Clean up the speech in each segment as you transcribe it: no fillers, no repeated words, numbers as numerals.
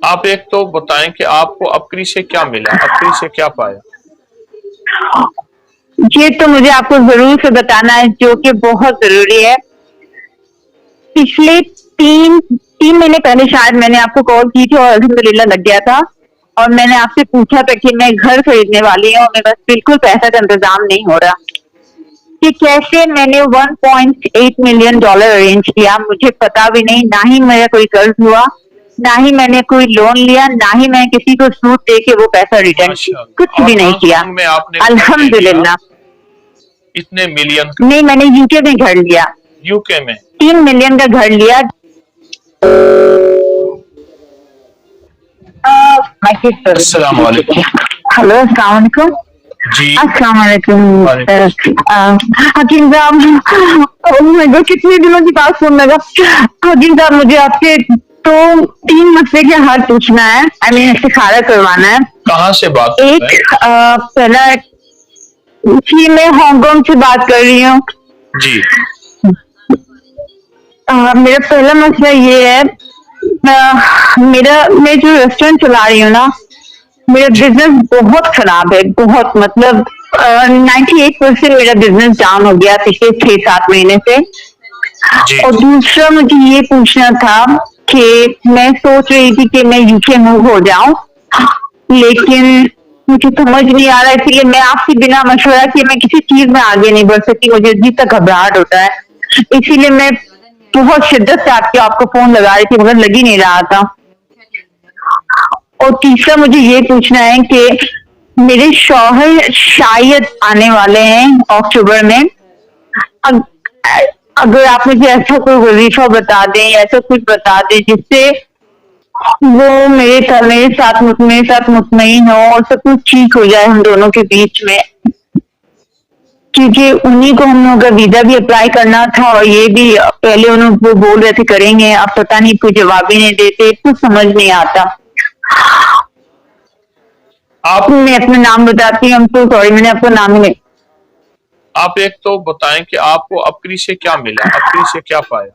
آپ ایک تو بتائیں کہ آپ کو اپری سے کیا ملا، اپری سے کیا پایا؟ یہ تو مجھے آپ کو ضرور سے بتانا ہے جو کہ بہت ضروری ہے۔ پچھلے تین مہینے پہلے شاید میں نے آپ کو کال کی تھی اور الحمدللہ لگ گیا تھا، اور میں نے آپ سے پوچھا تھا کہ میں گھر خریدنے والی ہوں، میرے پاس بالکل پیسہ کا انتظام نہیں ہو رہا کہ کیسے میں نے $1.8 ملین ارینج کیا، مجھے پتا بھی نہیں، نہ ہی میرا کوئی قرض ہوا، نہ ہی میں نے کوئی لون لیا، نہ ہی میں کسی کو سود دے کے وہ پیسہ ریٹرن کی، ماشاء اللہ۔ کچھ اور بھی نہیں ہانگ کیا کانگ میں آپ نے گھر لے لیا الحمدللہ۔ اتنے ملین کا؟ نہیں، میں نے یو کے میں گھر لیا، یو کے میں 3 ملین کا گھر لیا۔ السلام علیکم۔ ہلو، السلام علیکم۔ جی السلام علیکم وعلیکم۔ حکیم صاحب، کتنے دنوں کی بات سن لگا۔ حکیم صاحب، مجھے آپ سے تو 3 مسئلے کے حل پوچھنا ہے، استخارہ کروانا ہے۔ کہاں سے بات ایک پہلا جی، میں ہانگ کانگ سے بات کر رہی ہوں۔ جی میرا پہلا مسئلہ یہ ہے، میں جو ریسٹورینٹ چلا رہی ہوں نا، میرا بزنس بہت خراب ہے، بہت، مطلب 98% میرا بزنس ڈاؤن ہو گیا پچھلے 6-7 مہینے سے۔ جی اور دوسرا مجھے یہ پوچھنا تھا کہ میں سوچ رہی تھی کہ میں یو کے موو ہو جاؤں، لیکن مجھے سمجھ نہیں آ رہا، اسی لیے میں آپ سے بنا مشورہ کہ میں کسی چیز میں آگے نہیں بڑھ سکتی، مجھے عجیب تک گھبراہٹ ہوتا ہے، اسی لیے میں بہت شدت سے آپ کو فون لگا رہی تھی مگر لگ ہی نہیں رہا تھا۔ اور تیسرا مجھے یہ پوچھنا ہے کہ میرے شوہر شاید آنے والے ہیں اکتوبر میں، اگر آپ مجھے ایسا کوئی وظیفہ بتا دیں، ایسا کچھ بتا دیں جس سے وہ میرے ساتھ مطمئن ہو اور سب کچھ ٹھیک ہو جائے ہم دونوں کے بیچ میں، کیونکہ انہیں کو ہم لوگوں کا ویزا بھی اپلائی کرنا تھا، اور یہ بھی پہلے وہ بول رہے تھے کریں گے، اب پتہ نہیں، کوئی جواب ہی نہیں دیتے، کچھ سمجھ نہیں آتا۔ آپ میں اپنا نام بتاتی ہوں، تو سوری میں نے آپ کو نام ہی نہیں۔ آپ ایک تو بتائیں کہ آپ کو اپری سے کیا ملا، اپری سے کیا پایا؟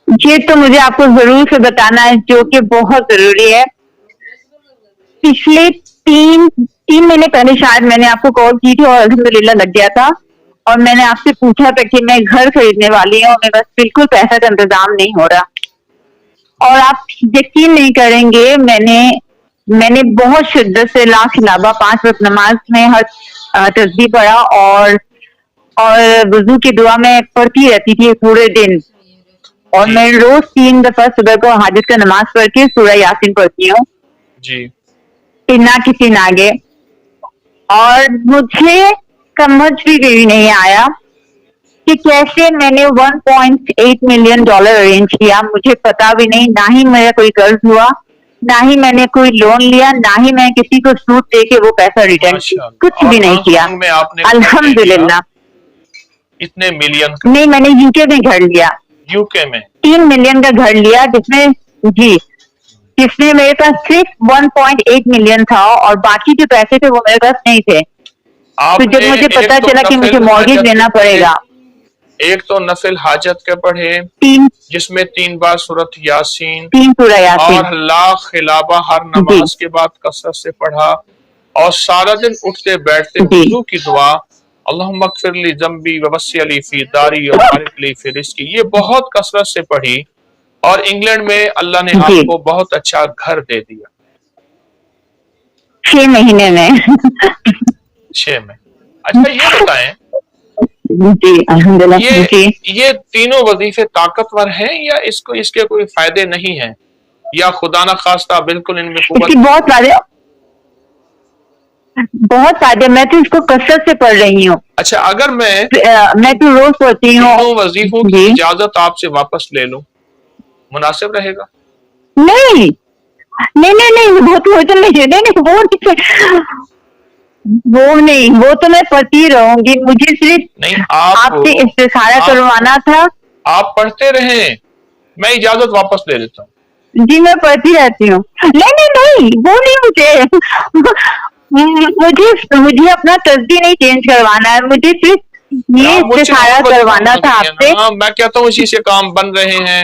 یہ تو مجھے آپ کو ضرور سے بتانا ہے جو کہ بہت ضروری ہے۔ پچھلے تین مہینے پہلے شاید میں نے آپ کو کال کی تھی اور الحمدللہ لگ گیا تھا، اور میں نے آپ سے پوچھا تھا کہ میں گھر خریدنے والی ہوں، میرے پاس بالکل پیسہ کا انتظام نہیں ہو رہا، اور آپ یقین نہیں کریں گے، میں نے بہت شدت سے لا خلابہ 5 وقت نماز میں ہر تسبیح پڑھا، اور وضو کی دعا میں پڑھتی رہتی تھی پورے دن، اور جی میں روز 3 دفعہ صبح کو حاجت کا نماز پڑھ کے سورہ یاسین پڑھتی ہوں، جی تنا کی تین آگے، اور مجھے سمجھ بھی نہیں آیا کہ کیسے میں نے $1.8 ملین ارینج کیا، مجھے پتا بھی نہیں، نہ ہی میرا کوئی قرض ہوا، نہ ہی میں نے کوئی لون لیا، نہ ہی میں کسی کو سود دے کے وہ پیسہ ریٹرن کی، ماشاء اللہ۔ کچھ اور بھی نہیں ہانگ کیا کانگ میں آپ نے گھر لے لیا الحمدللہ۔ اتنے ملین کا؟ نہیں، میں نے یو کے میں گھر لیا، یو کے میں 3 ملین کا گھر لیا، جس میں میرے پاس صرف 1.8 ملین تھا، اور باقی جو پیسے تھے وہ میرے پاس نہیں تھے، آپ تو جب نے مجھے ایک پتا تو چلا کہ مجھے نفل مارگیج حاجت کے لینا پڑے پڑھے، گا، ایک تو نفل حاجت کے پڑھے 3 جس میں 3 بار سورۃ یاسین، سورہ یاسین، اور لا خلابہ ہر جی نماز کے بعد کثرت سے پڑھا، اور سارا دن اٹھتے بیٹھتے جی وضو کی دعا، اللہم اغفر لی ذنبی ووسع لی فی داری وبارک لی فی رزقی، یہ بہت کثرت سے پڑھی، اور انگلینڈ میں اللہ نے جی آپ کو بہت اچھا گھر دے دیا 6 مہینے میں 6 میں۔ اچھا یہ بتائیں، جی الحمدللہ، جی یہ تینوں وظیفے طاقتور ہیں یا اس کے کوئی فائدے نہیں ہیں، یا خدا نہ خواستہ بالکل ان میں اس قوت؟ کی بہت فائدے، میں تو اس کو کثرت سے پڑھ رہی ہوں، اچھا اگر میں میں تو روز پڑھتی ہوں۔ تینوں وظیفوں کی جی اجازت آپ سے واپس لے لوں، مناسب رہے گا؟ نہیں نہیں نہیں، وہ تو نہیں، وہ تو میں پڑھتی رہوں گی، مجھے صرف نہیں، آپ سے استخارہ کروانا تھا۔ آپ پڑھتے رہیں، میں اجازت واپس لے لیتا ہوں۔ جی میں پڑھتی رہتی ہوں، نہیں وہ نہیں، مجھے اپنا تسبیح نہیں چینج کروانا ہے، مجھے صرف یہ مجھ سے استخارہ اور وظیفہ کروانا تھا مانگنی ہے آپ سے۔ نا، میں کہتا ہوں اسی سے کام بن رہے ہیں،